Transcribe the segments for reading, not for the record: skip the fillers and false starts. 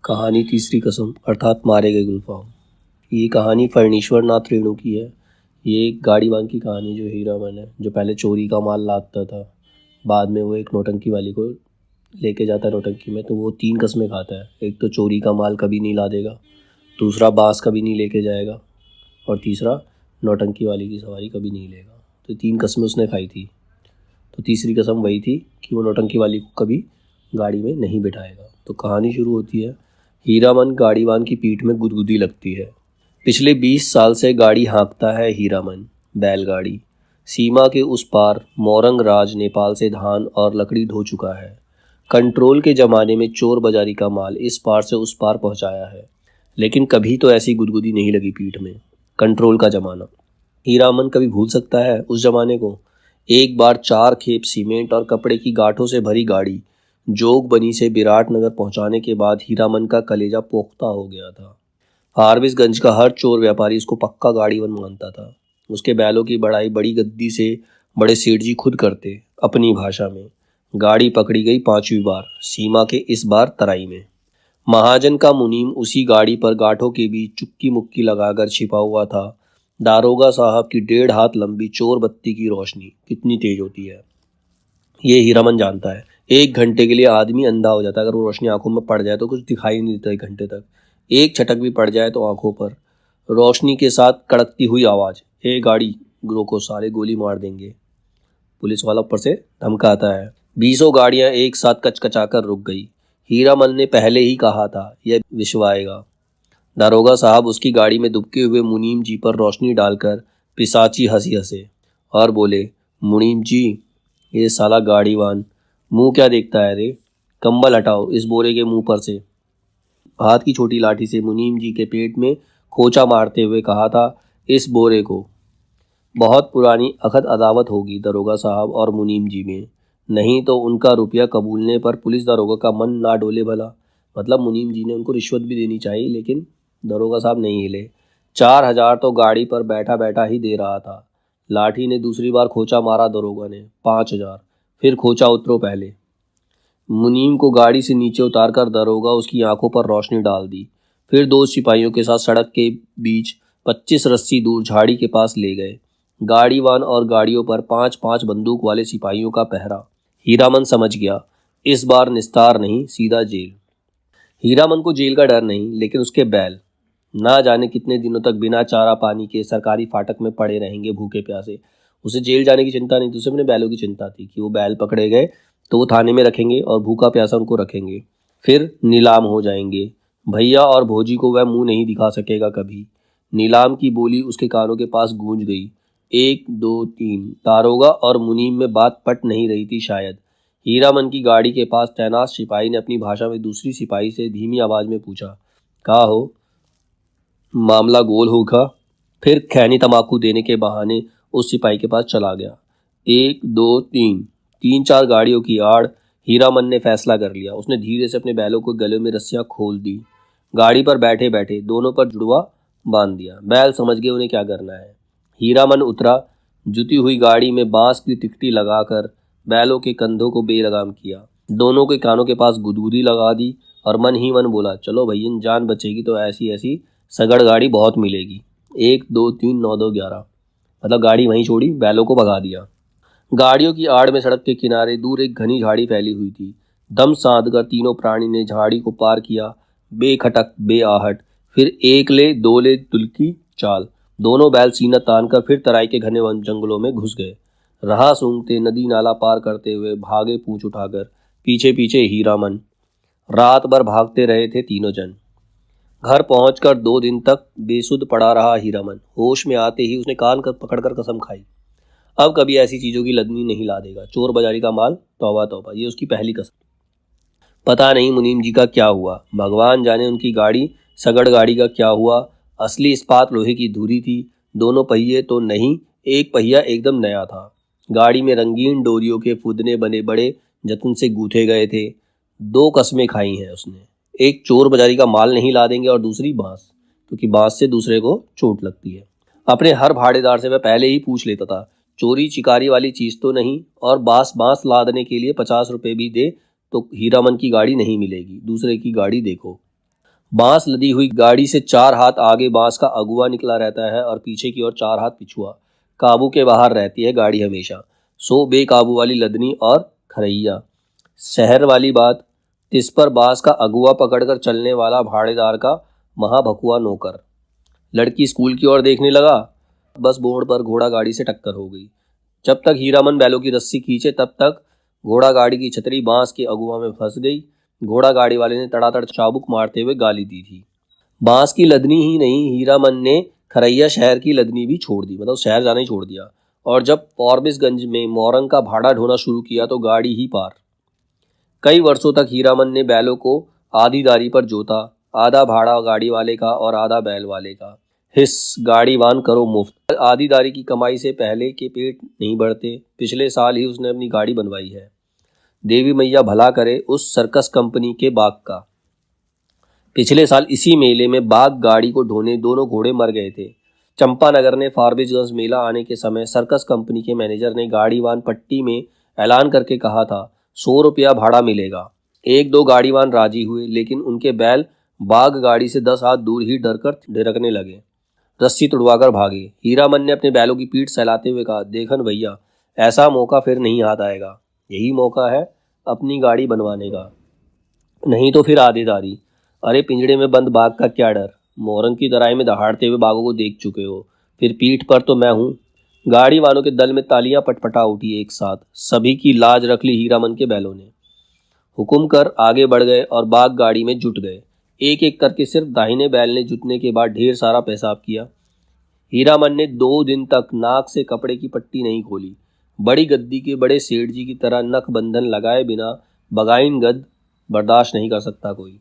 कहानी तीसरी कसम अर्थात मारे गए गुलफाम। ये कहानी फर्नीश्वर नाथ रेणु की है। ये एक गाड़ीवान की कहानी जो हीरामन है, जो पहले चोरी का माल लादता था, बाद में वो एक नौटंकी वाली को लेके जाता है नौटंकी में, तो वो 3 कस्में खाता है। एक तो चोरी का माल कभी नहीं लादेगा, दूसरा बांस कभी नहीं लेके जाएगा, और तीसरा नौटंकी वाली की सवारी कभी नहीं लेगा। तो 3 कस्में उसने खाई थी। तो तीसरी कसम वही थी कि वो नौटंकी वाली को कभी गाड़ी में नहीं बिठाएगा। तो कहानी शुरू होती है। हीरामन गाड़ीवान की पीठ में गुदगुदी लगती है। पिछले 20 साल से गाड़ी हाँकता है हीरामन, बैलगाड़ी। सीमा के उस पार मोरंग राज नेपाल से धान और लकड़ी ढो चुका है। कंट्रोल के ज़माने में चोर बाजारी का माल इस पार से उस पार पहुंचाया है, लेकिन कभी तो ऐसी गुदगुदी नहीं लगी पीठ में। कंट्रोल का ज़माना हीरामन कभी भूल सकता है उस ज़माने को? एक बार 4 खेप सीमेंट और कपड़े की गांठों से भरी गाड़ी जोगबनी से विराटनगर पहुंचाने के बाद हीरामन का कलेजा पोख्ता हो गया था। हार्विसगंज का हर चोर व्यापारी उसको पक्का गाड़ीवन मानता था। उसके बैलों की बढ़ाई बड़ी गद्दी से बड़े सेठ जी खुद करते। अपनी भाषा में गाड़ी पकड़ी गई 5वीं बार, सीमा के इस बार तराई में। महाजन का मुनीम उसी गाड़ी पर गांठों के बीच चुक्की मुक्की लगाकर छिपा हुआ था। दारोगा साहब की 1.5 हाथ लंबी चोर बत्ती की रोशनी कितनी तेज होती है, ये हीरामन जानता है। 1 घंटे के लिए आदमी अंधा हो जाता है। अगर वो रोशनी आंखों में पड़ जाए तो कुछ दिखाई नहीं देता 1 घंटे तक। एक छटक भी पड़ जाए तो आंखों पर रोशनी के साथ कड़कती हुई आवाज़, ए गाड़ी रोको, सारे गोली मार देंगे। पुलिस वाला ऊपर से धमकाता है। 20 गाड़ियां एक साथ कचकचाकर रुक गई। हीरामन ने पहले ही कहा था यह विश्वाएगा। दारोगा साहब उसकी गाड़ी में दुबके हुए मुनीम जी पर रोशनी डालकर पिशाची हंसी हंसे और बोले, मुनीम जी, ये साला गाड़ीवान मुंह क्या देखता है रे? कंबल हटाओ इस बोरे के मुंह पर से। हाथ की छोटी लाठी से मुनीम जी के पेट में खोचा मारते हुए कहा था, इस बोरे को। बहुत पुरानी अखद अदावत होगी दरोगा साहब और मुनीम जी में, नहीं तो उनका रुपया कबूलने पर पुलिस दरोगा का मन ना डोले भला। मतलब मुनीम जी ने उनको रिश्वत भी देनी चाहिए, लेकिन दरोगा साहब नहीं हिले। 4,000 तो गाड़ी पर बैठा बैठा ही दे रहा था। लाठी ने दूसरी बार खोचा मारा दरोगा ने। 5,000। फिर खोचा उतरो पहले। मुनीम को गाड़ी से नीचे उतारकर दरोगा उसकी आंखों पर रोशनी डाल दी। फिर 2 सिपाहियों के साथ सड़क के बीच 25 रस्सी दूर झाड़ी के पास ले गए। गाड़ीवान और गाड़ियों पर 5-5 बंदूक वाले सिपाहियों का पहरा। हीरामन समझ गया, इस बार निस्तार नहीं, सीधा जेल। हीरामन को जेल का डर नहीं, लेकिन उसके बैल ना जाने कितने दिनों तक बिना चारा पानी के सरकारी फाटक में पड़े रहेंगे भूखे प्यासे। उसे जेल जाने की चिंता नहीं थी, उसे अपने बैलों की चिंता थी कि वो बैल पकड़े गए तो वो थाने में रखेंगे और भूखा प्यासा उनको रखेंगे, फिर नीलाम हो जाएंगे। भैया और भोजी को वह मुंह नहीं दिखा सकेगा कभी। नीलाम की बोली उसके कानों के पास गूंज गई। 1 2 3। दारोगा और मुनीम में बात पट नहीं रही थी शायद। हीरामन की गाड़ी के पास तैनात सिपाही ने अपनी भाषा में दूसरी सिपाही से धीमी आवाज में पूछा, कहा हो, मामला गोल होगा? फिर खैनी तंबाकू देने के बहाने उस सिपाही के पास चला गया। 1 2 3। 3-4 गाड़ियों की आड़ हीरामन ने फैसला कर लिया। उसने धीरे से अपने बैलों को गले में रस्सियां खोल दी। गाड़ी पर बैठे बैठे दोनों पर जुड़वा बांध दिया। बैल समझ गए उन्हें क्या करना है। हीरामन उतरा। जुती हुई गाड़ी में बांस की टिकटी लगाकर बैलों के कंधों को बेलगाम किया। दोनों के कानों के पास गुदगुदी लगा दी और मन ही मन बोला, चलो भैया, जान बचेगी तो ऐसी ऐसी सगड़ गाड़ी बहुत मिलेगी। 1 2 3 9 2 11। मतलब गाड़ी वहीं छोड़ी, बैलों को भगा दिया। गाड़ियों की आड़ में सड़क के किनारे दूर एक घनी झाड़ी फैली हुई थी। दम साध कर तीनों प्राणी ने झाड़ी को पार किया, बेखटक बेआहट। फिर 1 ले 2 ले दुल्की चाल। दोनों बैल सीना तान कर फिर तराई के घने वन जंगलों में घुस गए। राह सूंघते नदी नाला पार करते हुए भागे पूंछ उठाकर, पीछे पीछे हीरामन। रात भर भागते रहे थे तीनों जन। घर पहुंचकर 2 दिन तक बेसुध पड़ा रहा हीरामन। होश में आते ही उसने कान पकड़कर कसम खाई, अब कभी ऐसी चीजों की लदनी नहीं ला देगा। चोर बाजारी का माल, तौबा तौबा, ये उसकी पहली कसम। पता नहीं मुनीम जी का क्या हुआ, भगवान जाने उनकी गाड़ी सगड़ गाड़ी का क्या हुआ। असली इस्पात लोहे की धुरी थी। दोनों पहिए तो नहीं, एक पहिया एकदम नया था। गाड़ी में रंगीन डोरियों के फुदने बने बड़े जतन से गूथे गए थे। 2 कस्में खाई हैं उसने, एक चोर बाजारी का माल नहीं ला देंगे और दूसरी बांस, क्योंकि बांस से दूसरे को चोट लगती है। अपने हर भाड़ेदार से वह पहले ही पूछ लेता था, चोरी चिकारी वाली चीज तो नहीं, और बांस लादने के लिए 50 रुपए भी दे तो हीरामन की गाड़ी नहीं मिलेगी, दूसरे की गाड़ी देखो। बांस लदी हुई गाड़ी से 4 हाथ आगे बांस का अगुआ निकला रहता है और पीछे की ओर 4 हाथ पिछुआ। काबू के बाहर रहती है गाड़ी हमेशा। सो बेकाबू वाली लदनी और खरैया। शहर वाली बात, तिस पर बांस का अगुआ पकड़कर चलने वाला भाड़ेदार का महाभकुआ नौकर। लड़की स्कूल की ओर देखने लगा, बस मोड़ पर घोड़ा गाड़ी से टक्कर हो गई। जब तक हीरामन बैलों की रस्सी खींचे तब तक घोड़ा गाड़ी की छतरी बांस के अगुआ में फंस गई। घोड़ा गाड़ी वाले ने तड़ातड़ चाबुक मारते हुए गाली दी थी। बांस की लदनी ही नहीं, हीरामन ने खरैया शहर की लदनी भी छोड़ दी, मतलब शहर जाना ही छोड़ दिया। और जब फॉरबिसगंज में मोरंग का भाड़ा ढोना शुरू किया तो गाड़ी ही पार। कई वर्षों तक हीरामन ने बैलों को आधीदारी पर जोता, आधा भाड़ा गाड़ी वाले का और आधा बैल वाले का। हिस गाड़ीवान करो मुफ्त। आधीदारी की कमाई से पहले के पेट नहीं बढ़ते। पिछले साल ही उसने अपनी गाड़ी बनवाई है। देवी मैया भला करे उस सर्कस कंपनी के बाग का। पिछले साल इसी मेले में बाग गाड़ी को ढोने दोनों घोड़े मर गए थे। चंपानगर ने फारबिसगंज मेला आने के समय सर्कस कंपनी के मैनेजर ने गाड़ीवान पट्टी में ऐलान करके कहा था 100 रुपया भाड़ा मिलेगा। 1-2 गाड़ीवान राजी हुए, लेकिन उनके बैल बाग गाड़ी से 10 हाथ दूर ही डर कर ढिरकने लगे, रस्सी तुड़वाकर भागे। हीरामन ने अपने बैलों की पीठ सहलाते हुए कहा, देखन भैया, ऐसा मौका फिर नहीं हाथ आएगा। यही मौका है अपनी गाड़ी बनवाने का, नहीं तो फिर आधीदारी। अरे पिंजड़े में बंद बाघ का क्या डर, मोरंग की तराई में दहाड़ते हुए बाघों को देख चुके हो, फिर पीठ पर तो मैं हूँ। गाड़ी वालों के दल में तालियां पटपटा उठी एक साथ। सभी की लाज रख ली हीरामन के बैलों ने। हुकुम कर आगे बढ़ गए और बाघ गाड़ी में जुट गए। एक एक करके सिर्फ दाहिने बैल ने जुटने के बाद ढेर सारा पेशाब किया। हीरामन ने 2 दिन तक नाक से कपड़े की पट्टी नहीं खोली। बड़ी गद्दी के बड़े सेठ जी की तरह नख बंधन लगाए बिना बगाइन गद बर्दाश्त नहीं कर सकता कोई।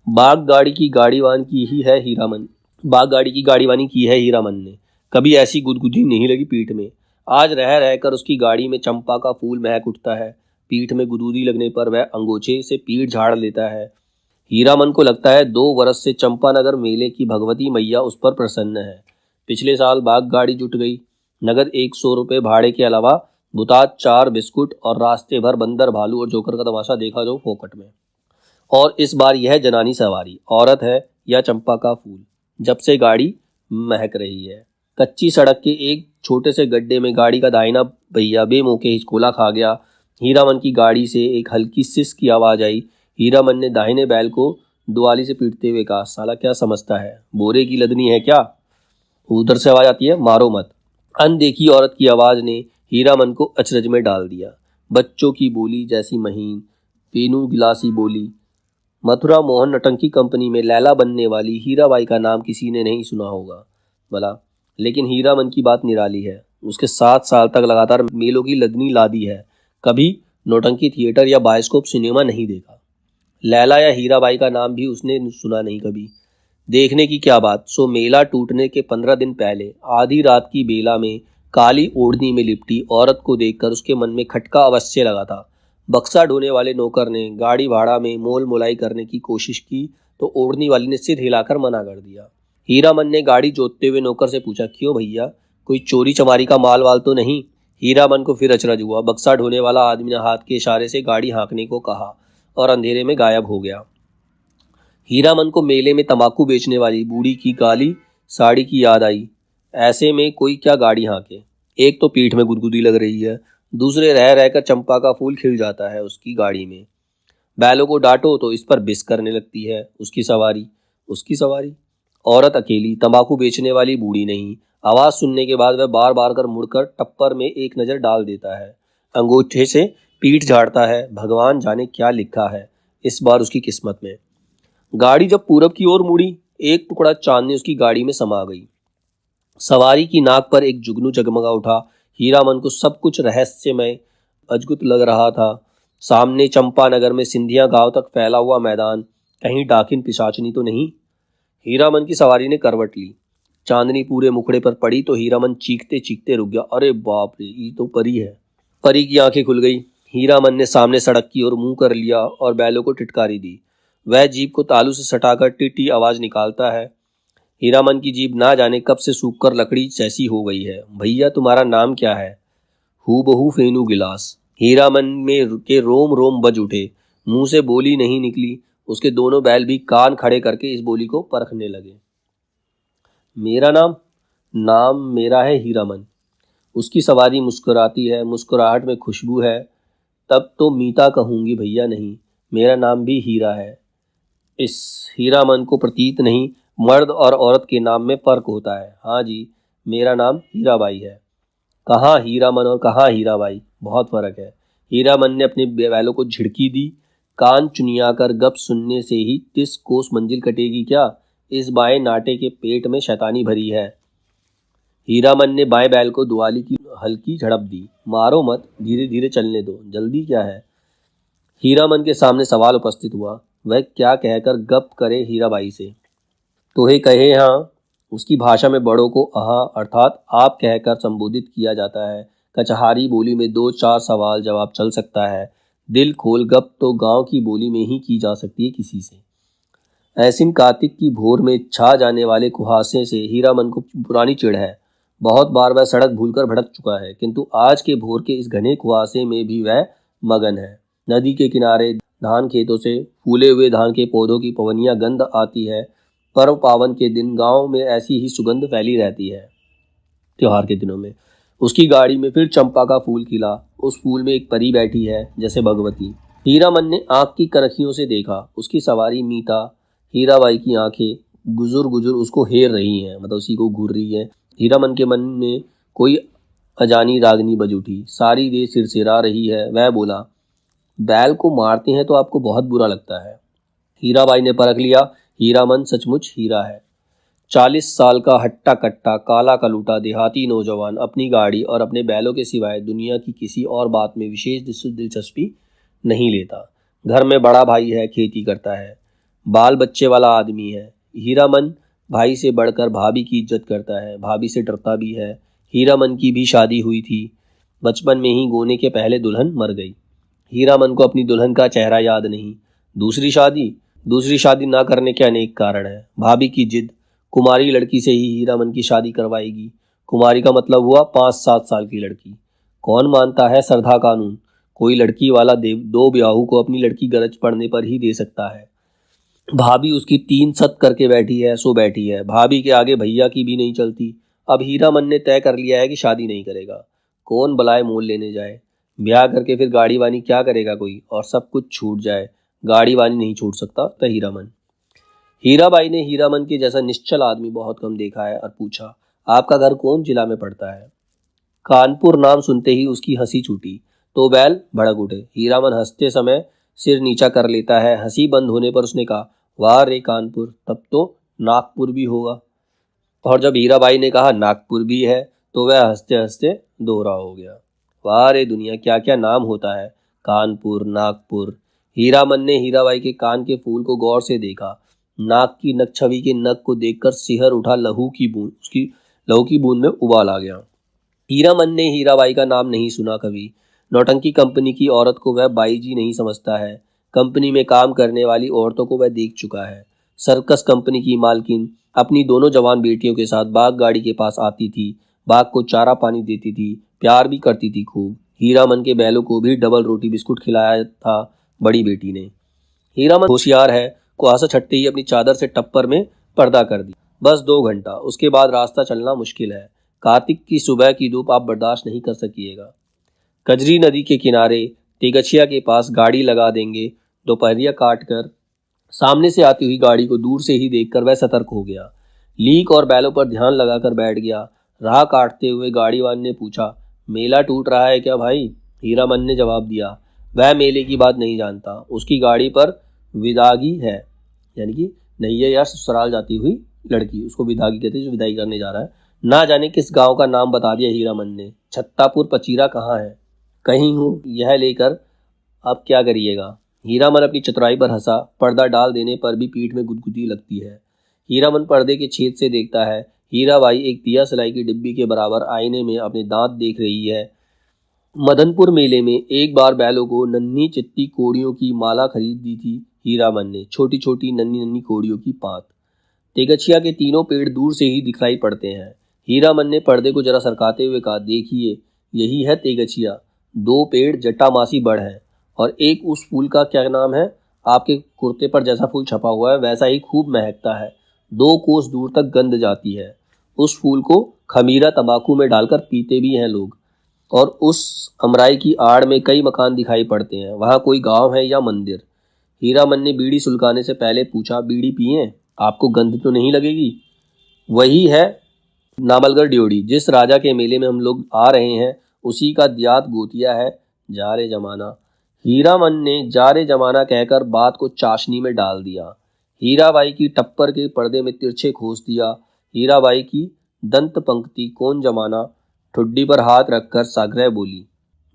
बाग गाड़ी की गाड़ीवान की ही है हीरामन बाग गाड़ी की गाड़ीवानी की है हीरामन ने। कभी ऐसी गुदगुदी नहीं लगी पीठ में। आज रह रहकर उसकी गाड़ी में चंपा का फूल महक उठता है। पीठ में गुदगुदी लगने पर वह अंगोछे से पीठ झाड़ लेता है। हीरामन को लगता है 2 वर्ष से चंपानगर मेले की भगवती मैया उस पर प्रसन्न है। पिछले साल बाग गाड़ी जुट गई। नगद 100 रुपये भाड़े के अलावा बुतात 4 बिस्कुट और रास्ते भर बंदर, भालू और जोकर का तमाशा देखा जो फोकट में। और इस बार यह जनानी सवारी औरत है या चंपा का फूल, जब से गाड़ी महक रही है। कच्ची सड़क के एक छोटे से गड्ढे में गाड़ी का दाहिना पहिया बेमौके हिचकोला खा गया। हीरामन की गाड़ी से एक हल्की सिस की आवाज़ आई। हीरामन ने दाहिने बैल को दुआली से पीटते हुए कहा, साला क्या समझता है, बोरे की लदनी है क्या? उधर से आवाज़ आती है, मारो मत। अनदेखी औरत की आवाज़ ने हीरामन को अचरज में डाल दिया। बच्चों की बोली जैसी महीन पेनू गिलासी बोली। मथुरा मोहन नटंकी कंपनी में लैला बनने वाली हीराबाई का नाम किसी ने नहीं सुना होगा भला, लेकिन हीरामन की बात निराली है। उसके 7 साल तक लगातार मेलों की लदनी लादी है। कभी नौटंकी थिएटर या बायोस्कोप सिनेमा नहीं देखा। लैला या हीराबाई का नाम भी उसने सुना नहीं कभी। देखने की क्या बात, सो मेला टूटने के 15 दिन पहले आधी रात की बेला में काली ओढ़नी में लिपटी औरत को देखकर उसके मन में खटका अवश्य लगा था। बक्सा ढोने वाले नौकर ने गाड़ी भाड़ा में मोल मोलाई करने की कोशिश की तो ओढ़नी वाली ने सिर हिलाकर मना कर दिया। हीरामन ने गाड़ी जोतते हुए नौकर से पूछा, क्यों भैया, कोई चोरी चमारी का माल वाल तो नहीं? हीरामन को फिर अचरज हुआ। बक्सा ढोने वाला आदमी ने हाथ के इशारे से गाड़ी हाँकने को कहा और अंधेरे में गायब हो गया। हीरामन को मेले में तंबाकू बेचने वाली बूढ़ी की काली साड़ी की याद आई। ऐसे में कोई क्या गाड़ी हाँके, एक तो पीठ में गुदगुदी लग रही है, दूसरे रह रहकर चंपा का फूल खिल जाता है उसकी गाड़ी में। बैलों को डांटो तो इस पर बिस करने लगती है उसकी सवारी। औरत अकेली, तंबाकू बेचने वाली बूढ़ी नहीं। आवाज़ सुनने के बाद वह बार बार कर मुड़कर टप्पर में एक नज़र डाल देता है, अंगूठे से पीठ झाड़ता है। भगवान जाने क्या लिखा है इस बार उसकी किस्मत में। गाड़ी जब पूरब की ओर मुड़ी, एक टुकड़ा चांदनी उसकी गाड़ी में समा गई। सवारी की नाक पर एक जुगनू जगमगा उठा। हीरामन को सब कुछ रहस्यमय अद्भुत लग रहा था। सामने चंपानगर में सिंधिया गांव तक फैला हुआ मैदान, कहीं डाकिन पिशाचनी तो नहीं। हीरामन की सवारी ने करवट ली। चांदनी पूरे मुखड़े पर पड़ी तो हीरामन चीखते चीखते रुक गया। अरे बाप रे, ये तो परी है। परी की आंखें खुल गई। हीरामन ने सामने सड़क की ओर मुंह कर लिया और बैलों को टिटकारी दी। वह जीप को तालू से सटाकर टी आवाज निकालता है। हीरामन की जीभ ना जाने कब से सूखकर लकड़ी जैसी हो गई है। भैया तुम्हारा नाम क्या है? हूबहू फेनू गिलास। हीरामन में के रोम रोम बज उठे। मुंह से बोली नहीं निकली। उसके दोनों बैल भी कान खड़े करके इस बोली को परखने लगे। मेरा नाम नाम मेरा है हीरामन। उसकी सवारी मुस्कुराती है, मुस्कुराहट में खुशबू है। तब तो मीता कहूँगी भैया, नहीं, मेरा नाम भी हीरा है। इस हीरामन को प्रतीत नहीं, मर्द और औरत के नाम में फर्क होता है। हाँ जी, मेरा नाम हीराबाई है। कहाँ हीरामन और कहाँ हीराबाई, बहुत फर्क है। हीरामन ने अपने बैलों को झिड़की दी। कान चुनिया कर गप सुनने से ही 30 कोस मंजिल कटेगी क्या? इस बाएं नाटे के पेट में शैतानी भरी है। हीरामन ने बाएं बैल को दुआली की हल्की झड़प दी। मारो मत, धीरे धीरे चलने दो, जल्दी क्या है? हीरामन के सामने सवाल उपस्थित हुआ। वह क्या कहकर गप करे हीराबाई से? तोहे कहे हाँ। उसकी भाषा में बड़ों को अहा अर्थात आप कहकर संबोधित किया जाता है। कचहारी बोली में 2-4 सवाल जवाब चल सकता है। दिल खोल गप तो गांव की बोली में ही की जा सकती है किसी से। ऐसिन कार्तिक की भोर में छा जाने वाले कुहासे से हीरामन को पुरानी चिढ़ है। बहुत बार वह सड़क भूलकर भटक चुका है, किंतु आज के भोर के इस घने कुहासे में भी वह मगन है। नदी के किनारे धान खेतों से फूले हुए धान के पौधों की पवनियां गंध आती है। पर्व पावन के दिन गांव में ऐसी ही सुगंध फैली रहती है। त्योहार के दिनों में उसकी गाड़ी में फिर चंपा का फूल खिला। उस फूल में एक परी बैठी है, जैसे भगवती। हीरामन ने आंख की करखियों से देखा। उसकी सवारी मीता, हीराबाई की आंखें गुजुर गुजुर उसको हेर रही हैं, मतलब उसी को घूर रही है। हीरामन के मन में कोई अजानी रागनी बज उठी। सारी देर सिरसिरा रही है। वह बोला, बैल को मारते हैं तो आपको बहुत बुरा लगता है। हीराबाई ने परख लिया, हीरामन सचमुच हीरा है। 40 साल का हट्टा कट्टा काला कलूटा देहाती नौजवान अपनी गाड़ी और अपने बैलों के सिवाय दुनिया की किसी और बात में विशेष दिलचस्पी नहीं लेता। घर में बड़ा भाई है, खेती करता है, बाल बच्चे वाला आदमी है। हीरामन भाई से बढ़कर भाभी की इज्जत करता है, भाभी से डरता भी है। हीरामन की भी शादी हुई थी। बचपन में ही गोने के पहले दुल्हन मर गई। हीरामन को अपनी दुल्हन का चेहरा याद नहीं। दूसरी शादी ना करने के अनेक कारण है। भाभी की जिद, कुमारी लड़की से ही हीरामन की शादी करवाएगी। कुमारी का मतलब हुआ 5-7 साल की लड़की। कौन मानता है श्रद्धा कानून? कोई लड़की वाला दो ब्याहू को अपनी लड़की गरज पड़ने पर ही दे सकता है। भाभी उसकी 3 सत करके बैठी है, सो बैठी है। भाभी के आगे भैया की भी नहीं चलती। अब हीरामन ने तय कर लिया है कि शादी नहीं करेगा। कौन बलाए मोल लेने जाए? ब्याह करके फिर गाड़ी वानी क्या करेगा कोई, और सब कुछ छूट जाए। गाड़ी वानी नहीं छूट सकता तो हीरामन। हीराबाई ने हीरामन के जैसा निश्चल आदमी बहुत कम देखा है और पूछा, आपका घर कौन जिला में पड़ता है? कानपुर नाम सुनते ही उसकी हंसी छूटी। तो बैल भड़क उठे। हीरामन हंसते समय सिर नीचा कर लेता है। हंसी बंद होने पर उसने कहा, वाह रे कानपुर, तब तो नागपुर भी होगा। और जब हीराबाई ने कहा नागपुर भी है, तो वह हंसते हंसते दोहरा हो गया। वाह रे दुनिया, क्या क्या नाम होता है, कानपुर, नागपुर। हीरामन ने हीराबाई के कान के फूल को गौर से देखा। नाक की नक छवि के नक को देखकर सिहर उठा। उसकी लहू की बूंद में उबाल आ गया। हीरामन ने हीराबाई का नाम नहीं सुना कभी। नौटंकी कंपनी की औरत को वह बाई जी नहीं समझता है। कंपनी में काम करने वाली औरतों को वह देख चुका है। सर्कस कंपनी की मालकिन अपनी दोनों जवान बेटियों के साथ बाग गाड़ी के पास आती थी। बाग को चारा पानी देती थी, प्यार भी करती थी खूब। हीरामन के बैलों को भी डबल रोटी बिस्कुट खिलाया था बड़ी बेटी ने। हीरामन होशियार है। कुहासा छटते ही अपनी चादर से टप्पर में पर्दा कर दी। बस 2 घंटा, उसके बाद रास्ता चलना मुश्किल है। कार्तिक की सुबह की धूप आप बर्दाश्त नहीं कर सकिएगा। कजरी नदी के किनारे तेगछिया के पास गाड़ी लगा देंगे। दोपहरिया काट कर सामने से आती हुई गाड़ी को दूर से ही देखकर वह सतर्क हो गया। लीक और बैलों पर ध्यान लगाकर बैठ गया। राह काटते हुए गाड़ीवान ने पूछा, मेला टूट रहा है क्या भाई? हीरामन ने जवाब दिया, वह मेले की बात नहीं जानता। उसकी गाड़ी पर विदागी है, यानी कि नैया या ससुराल जाती हुई लड़की, उसको विदागी कहते हैं, जो विदाई करने जा रहा है। ना जाने किस गांव का नाम बता दिया हीरामन ने। छत्तापुर पचीरा कहाँ है? कहीं हूँ, यह लेकर अब क्या करिएगा? हीरामन अपनी चतुराई पर हंसा। पर्दा डाल देने पर भी पीठ में गुदगुदी लगती है। हीरामन पर्दे के छेद से देखता है। हीराबाई एक दिया सलाई की डिब्बी के बराबर आईने में अपने दांत देख रही है। मदनपुर मेले में एक बार बैलों को नन्ही चित्ती कोड़ियों की माला खरीद दी थी हीरामन ने, छोटी छोटी नन्ही नन्ही कोड़ियों की पात। तेगछिया के तीनों पेड़ दूर से ही दिखाई पड़ते हैं। हीरामन ने पर्दे को जरा सरकाते हुए कहा, देखिए यही है तेगछिया। 2 पेड़ जटामासी बड़ हैं, और एक उस फूल का क्या नाम है, आपके कुर्ते पर जैसा फूल छपा हुआ है वैसा ही खूब महकता है, 2 कोस दूर तक गंध जाती है। उस फूल को खमीरा तंबाकू में डालकर पीते भी हैं लोग। और उस अमराई की आड़ में कई मकान दिखाई पड़ते हैं, वहाँ कोई गांव है या मंदिर। हीरामन ने बीड़ी सुलगाने से पहले पूछा, बीड़ी पिए, आपको गंध तो नहीं लगेगी? वही है नामलगढ़ ड्योढ़ी, जिस राजा के मेले में हम लोग आ रहे हैं उसी का दियात गोतिया है जा रे जमाना। हीरामन ने जा रे जमाना कहकर बात को चाशनी में डाल दिया। हीराबाई की टप्पर के पर्दे में तिरछे खोस दिया। हीराबाई की दंत पंक्ति कौन जमाना ठुड्डी पर हाथ रखकर साग्रह बोली,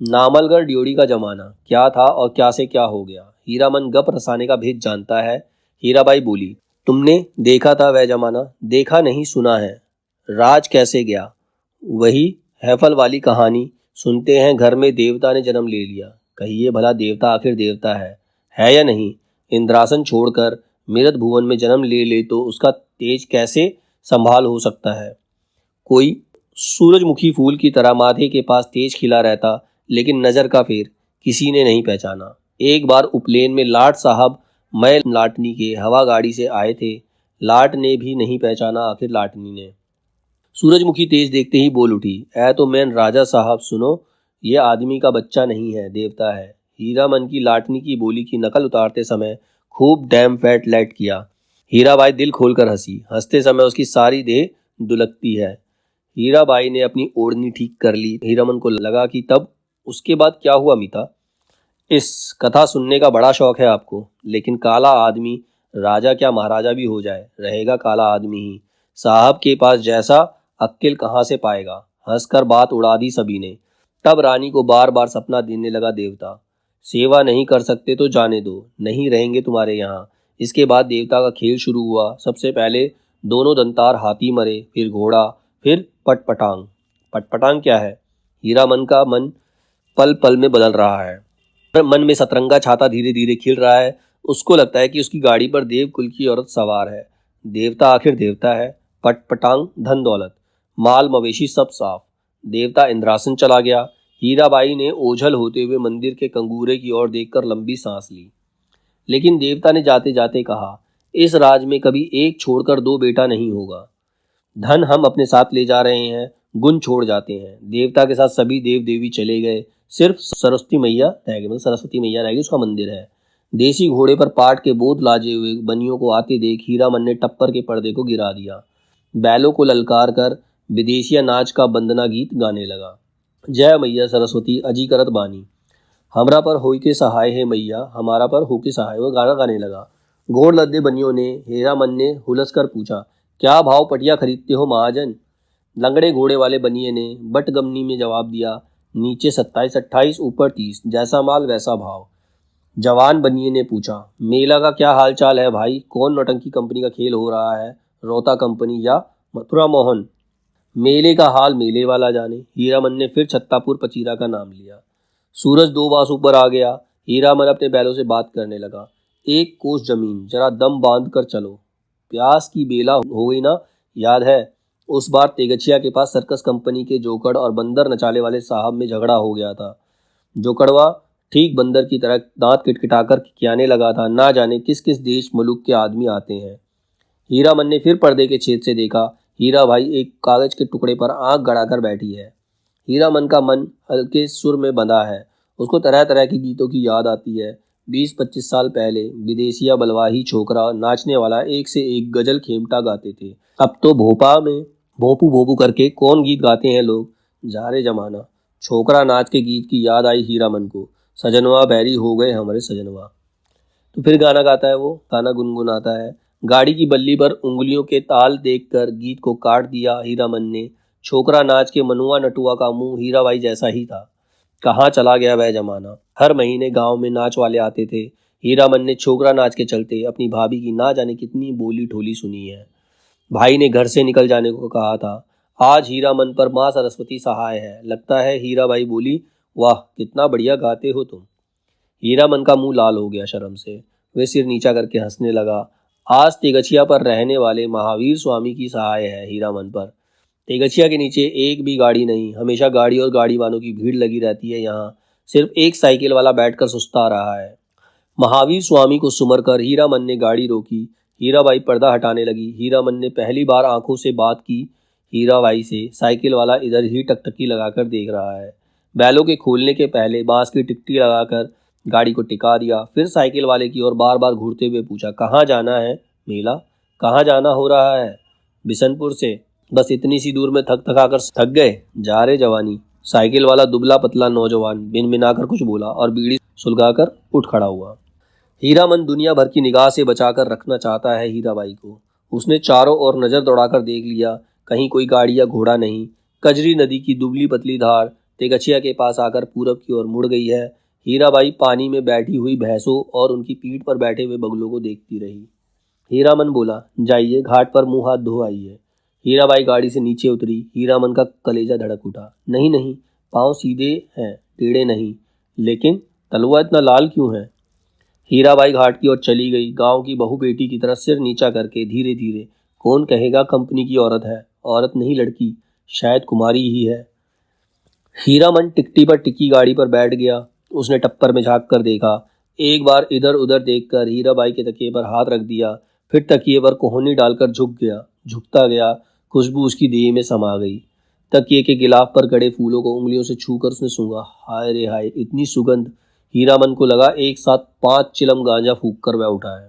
नामलगढ़ ड्योढ़ी का जमाना क्या था और क्या से क्या हो गया। हीरामन गप रसाने का भेद जानता है। हीराबाई बोली, तुमने देखा था वह जमाना? देखा नहीं, सुना है। राज कैसे गया? वही हैफल वाली कहानी। सुनते हैं घर में देवता ने जन्म ले लिया। कहिए भला, देवता आखिर देवता है या नहीं? इंद्रासन छोड़कर मृत भुवन में जन्म ले ले तो उसका तेज कैसे संभाल हो सकता है? कोई सूरजमुखी फूल की तरह माथे के पास तेज खिला रहता, लेकिन नजर का फेर किसी ने नहीं पहचाना। एक बार उपलेन में लाट साहब मैं लाटनी के हवा गाड़ी से आए थे। लाट ने भी नहीं पहचाना, आखिर लाटनी ने। सूरजमुखी तेज देखते ही बोल उठी, ऐ तो मैन राजा साहब सुनो, ये आदमी का बच्चा नहीं है, देवता है। हीरामन की लाटनी की बोली की नकल उतारते समय खूब डैम फैट लैट किया। हीराबाई दिल खोलकर हंसी। हंसते समय उसकी सारी देह दुलकती है। हीराबाई ने अपनी ओढ़नी ठीक कर ली। हीरामन को लगा कि तब उसके बाद क्या हुआ मीता? इस कथा सुनने का बड़ा शौक है आपको, लेकिन काला आदमी राजा क्या महाराजा भी हो जाए, रहेगा काला आदमी ही। साहब के पास जैसा अक्ल कहाँ से पाएगा? हंसकर बात उड़ा दी सभी ने। तब रानी को बार बार सपना देने लगा देवता। सेवा नहीं कर सकते तो जाने दो, नहीं रहेंगे तुम्हारे यहाँ। इसके बाद देवता का खेल शुरू हुआ। सबसे पहले दोनों दंतार हाथी मरे, फिर घोड़ा, फिर पटपटांग। पटपटांग क्या है? हीरामन का मन पल पल में बदल रहा है। मन में सतरंगा छाता धीरे धीरे खिल रहा है। उसको लगता है कि उसकी गाड़ी पर देव कुल की औरत सवार है। देवता आखिर देवता है। पटपटांग धन दौलत, माल मवेशी सब साफ। देवता इंद्रासन चला गया। हीराबाई ने ओझल होते हुए मंदिर के कंगूरे की ओर देखकर लंबी सांस ली। लेकिन देवता ने जाते जाते कहा, इस राज में कभी एक छोड़कर 2 बेटा नहीं होगा। धन हम अपने साथ ले जा रहे हैं, गुण छोड़ जाते हैं। देवता के साथ सभी देव देवी चले गए, सिर्फ सरस्वती मैया रह गई। सरस्वती मैया रह गई, उसका मंदिर है। देसी घोड़े पर पाट के बोध लाजे हुए बनियों को आते देख हीरामन ने टप्पर के पर्दे को गिरा दिया। बैलों को ललकार कर विदेशिया नाच का वंदना गीत गाने लगा। जय मैया सरस्वती अजी करत बानी, हमरा पर होई के सहाय है मैया, हमारा पर हो के सहाय। वो गाना गाने लगा। घोड़ लद्दे बनियों ने हीरामन ने हुलस कर पूछा, क्या भाव पटिया खरीदते हो महाजन? लंगड़े घोड़े वाले बनिए ने बटगमनी में जवाब दिया, नीचे 27-28 ऊपर 30, जैसा माल वैसा भाव। जवान बनिए ने पूछा, मेला का क्या हाल चाल है भाई? कौन नौटंकी कंपनी का खेल हो रहा है, रोता कंपनी या मथुरा मोहन? मेले का हाल मेले वाला जाने। हीरामन ने फिर छत्तापुर पचीरा का नाम लिया। सूरज 2 बास ऊपर आ गया। हीरामन अपने बैलों से बात करने लगा, 1 कोस जमीन, जरा दम बांध कर चलो, प्यास की बेला हो गई ना? याद है उस बार तेगछिया के पास सर्कस कंपनी के जोकड़ और बंदर नचाले वाले साहब में झगड़ा हो गया था। जोकड़वा ठीक बंदर की तरह दांत किटकिटाकर कियाने लगा था, ना जाने किस किस देश मुल्क के आदमी आते हैं। हीरामन ने फिर पर्दे के छेद से देखा। हीरा भाई एक कागज के टुकड़े पर आंख गड़ाकर बैठी है। हीरामन का मन हल्के सुर में बंधा है। उसको तरह तरह की गीतों की याद आती है। 20-25 साल पहले विदेशिया बलवाही छोकरा नाचने वाला एक से एक गजल खेमटा गाते थे। अब तो भोपा में भोपू भोपू करके कौन गीत गाते हैं लोग, जा रे जमाना। छोकरा नाच के गीत की याद आई हीरामन को, सजनवा बैरी हो गए हमारे सजनवा। तो फिर गाना गाता है, वो गाना गुनगुनाता है। गाड़ी की बल्ली पर उंगलियों के ताल देखकर गीत को काट दिया हीरामन ने। छोकरा नाच के मनुआ नटुआ का मुंह हीराबाई जैसा ही था। कहाँ चला गया वह जमाना? हर महीने गांव में नाच वाले आते थे। हीरामन ने छोकरा नाच के चलते अपनी भाभी की ना जाने कितनी बोली ठोली सुनी है। भाई ने घर से निकल जाने को कहा था। आज हीरामन पर माँ सरस्वती सहाय है, लगता है। हीराबाई बोली, वाह कितना बढ़िया गाते हो तुम। हीरामन का मुंह लाल हो गया शर्म से। वे सिर नीचा करके हंसने लगा। आज तेगछिया पर रहने वाले महावीर स्वामी की सहाय है हीरामन पर। तेगछिया के नीचे एक भी गाड़ी नहीं, हमेशा गाड़ी और गाड़ी वालों की भीड़ लगी रहती है। यहाँ सिर्फ एक साइकिल वाला बैठकर सुस्ता रहा है। महावीर स्वामी को सुमर कर हीरामन ने गाड़ी रोकी। हीराबाई पर्दा हटाने लगी। हीरामन ने पहली बार आंखों से बात की हीराबाई से। साइकिल वाला इधर ही टकटकी लगाकर देख रहा है। बैलों के खोलने के पहले बांस की टिकटी लगाकर गाड़ी को टिका दिया। फिर साइकिल वाले की ओर बार बार घूरते हुए पूछा, कहाँ जाना है? मेला? कहाँ जाना हो रहा है? बिशनपुर से। बस इतनी सी दूर में थक थका कर थक गए? जा रे जवानी। साइकिल वाला दुबला पतला नौजवान बिन बिनाकर कुछ बोला और बीड़ी सुलगाकर उठ खड़ा हुआ। हीरामन दुनिया भर की निगाह से बचाकर रखना चाहता है हीराबाई को। उसने चारों ओर नजर दौड़ाकर देख लिया, कहीं कोई गाड़ी या घोड़ा नहीं। कजरी नदी की दुबली पतली धार तेगछिया के पास आकर पूरब की ओर मुड़ गई है। हीराबाई पानी में बैठी हुई भैंसों और उनकी पीठ पर बैठे हुए बगलों को देखती रही। हीरामन बोला, जाइए घाट पर मुंह हाथ धो आइए। हीराबाई गाड़ी से नीचे उतरी। हीरामन का कलेजा धड़क उठा। नहीं नहीं, पाँव सीधे हैं, टेढ़े नहीं। लेकिन तलवा इतना लाल क्यों है? हीराबाई घाट की ओर चली गई, गांव की बहू बेटी की तरह सिर नीचा करके धीरे धीरे। कौन कहेगा कंपनी की औरत है? औरत नहीं लड़की, शायद कुमारी ही है। हीरामन टिकटी पर टिकी गाड़ी पर बैठ गया। उसने टप्पर में झांक कर देखा। एक बार इधर उधर देखकर हीराबाई के तकिए पर हाथ रख दिया। फिर तकिए पर कोहनी डालकर झुक गया। झुकता गया, खुशबू उसकी देह में समा गई। तकिए के गिलाफ पर गड़े फूलों को उंगलियों से छूकर उसने सूंघा। हाय रे हाय, इतनी सुगंध! हीरामन को लगा एक साथ 5 चिलम गांजा फूंक कर वह उठा है।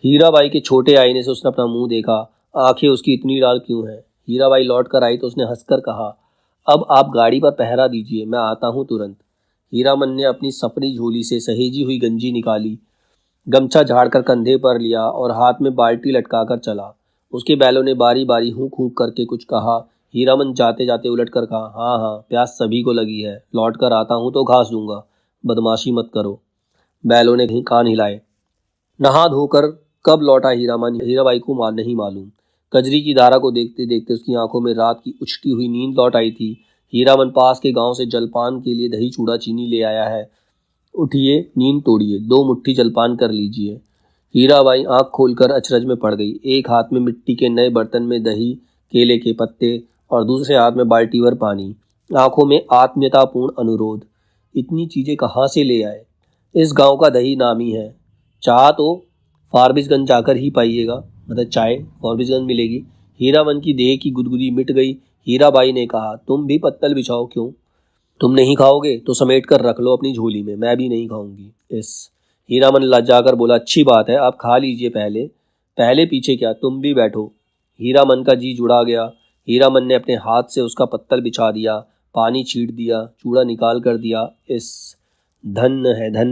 हीराबाई के छोटे आईने से उसने अपना मुंह देखा। आंखें उसकी इतनी लाल क्यों हैं? हीराबाई लौट कर आई तो उसने हंसकर कहा, अब आप गाड़ी पर पहरा दीजिए, मैं आता हूँ तुरंत। हीरामन ने अपनी सपनी झोली से सहेजी हुई गंजी निकाली, गमछा झाड़कर कंधे पर लिया और हाथ में बाल्टी लटकाकर चला। उसके बैलों ने बारी बारी हूंक हूंक करके कुछ कहा। हीरामन जाते जाते उलट कर कहा, हाँ हाँ, प्यास सभी को लगी है, लौट कर आता हूँ तो घास दूंगा, बदमाशी मत करो। बैलों ने कान हिलाए। नहा धोकर कब लौटा हीरामन, हीराबाई को नहीं मालूम। कजरी की धारा को देखते देखते उसकी आंखों में रात की उछटी हुई नींद लौट आई थी। हीरामन पास के गांव से जलपान के लिए दही चूड़ा चीनी ले आया है। उठिए, नींद तोड़िए, 2 मुट्ठी जलपान कर लीजिए। हीराबाई आंख खोलकर अचरज में पड़ गई। एक हाथ में मिट्टी के नए बर्तन में दही, केले के पत्ते और दूसरे हाथ में बाल्टी भर पानी। आंखों में आत्मीयतापूर्ण अनुरोध। इतनी चीजें कहाँ से ले आए? इस गांव का दही नामी है। चाह तो फारबिसगंज जाकर ही पाइएगा, मतलब चाय फारबिसगंज मिलेगी। हीरामन की देह की गुदगुदी मिट गई। हीराबाई ने कहा, तुम भी पत्तल बिछाओ। क्यों? तुम नहीं खाओगे तो समेट कर रख लो अपनी झोली में, मैं भी नहीं खाऊंगी। इस हीरामन लज्जाकर बोला, अच्छी बात है, आप खा लीजिए। पहले पहले पीछे क्या, तुम भी बैठो। हीरामन का जी जुड़ा गया। हीरामन ने अपने हाथ से उसका पत्तल बिछा दिया, पानी छीट दिया, चूड़ा निकाल कर दिया। इस धन्य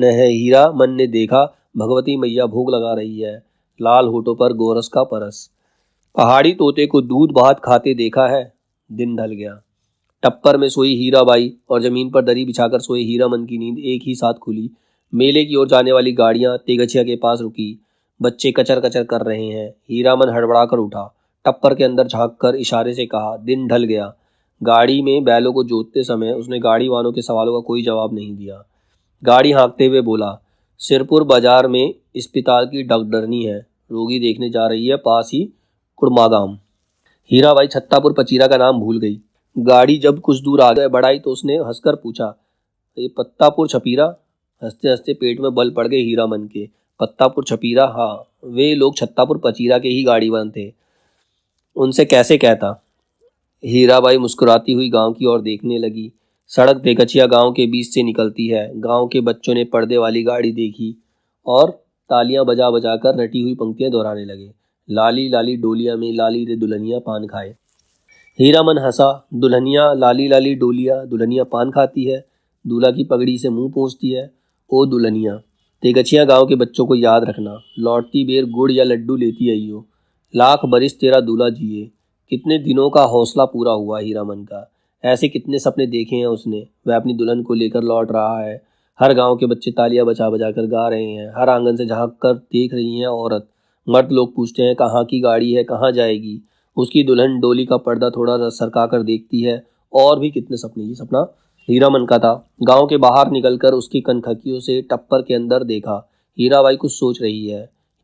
है। हीरामन ने देखा, भगवती मैया भोग लगा रही है। लाल होठों पर गोरस का परस। पहाड़ी तोते को दूध भात खाते देखा है। दिन ढल गया। टप्पर में सोई हीराबाई और जमीन पर दरी बिछाकर सोए हीरामन की नींद एक ही साथ खुली। मेले की ओर जाने वाली गाड़ियां तेगछिया के पास रुकी। बच्चे कचर कचर कर रहे हैं। हीरामन हड़बड़ा कर उठा। टप्पर के अंदर झांक कर इशारे से कहा, दिन ढल गया। गाड़ी में बैलों को जोतते समय उसने गाड़ी वालों के सवालों का कोई जवाब नहीं दिया। गाड़ी हाँकते हुए बोला, सिरपुर बाजार में अस्पताल की डॉक्टरनी है, रोगी देखने जा रही है, पास ही कुड़मागाम। हीराबाई छत्तापुर पचीरा का नाम भूल गई। गाड़ी जब कुछ दूर आगे बढ़ाई तो उसने हंसकर पूछा, ये पत्तापुर छपीरा? हंसते हंसते पेट में बल पड़ गए हीरामन के। पत्तापुर छपीरा? हाँ, वे लोग छत्तापुर पचीरा के ही गाड़ीवान थे। उनसे कैसे कहता? हीराबाई मुस्कुराती हुई गांव की ओर देखने लगी। सड़क तेगछिया गांव के बीच से निकलती है। गांव के बच्चों ने पर्दे वाली गाड़ी देखी और तालियां बजा बजा कर रटी हुई पंक्तियां दोहराने लगे। लाली लाली डोलिया में लाली रे दुल्हनिया पान खाए। हीरामन हंसा। दुल्हनिया लाली लाली डोलिया, दुल्हनिया पान खाती है, दूल्हा की पगड़ी से मुंह पोंछती है। ओ दुल्हनिया, तेगछिया गांव के बच्चों को याद रखना, लौटती बेर गुड़ या लड्डू लेती आइयो। लाख बरिस तेरा दूल्हा जिए। कितने दिनों का हौसला पूरा हुआ हीरामन का। ऐसे कितने सपने देखे हैं उसने। वह अपनी दुल्हन को लेकर लौट रहा है। हर गांव के बच्चे तालियां बजा बजा कर गा रहे हैं। हर आंगन से झांक कर देख रही हैं औरत। मर्द लोग पूछते हैं, कहाँ की गाड़ी है, कहाँ जाएगी। उसकी दुल्हन डोली का पर्दा थोड़ा सरका कर देखती है। और भी कितने सपने। ये सपना हीरामन का था। गांव के बाहर निकलकर उसकी कनखकियों से टप्पर के अंदर देखा। हीराबाई कुछ सोच रही है।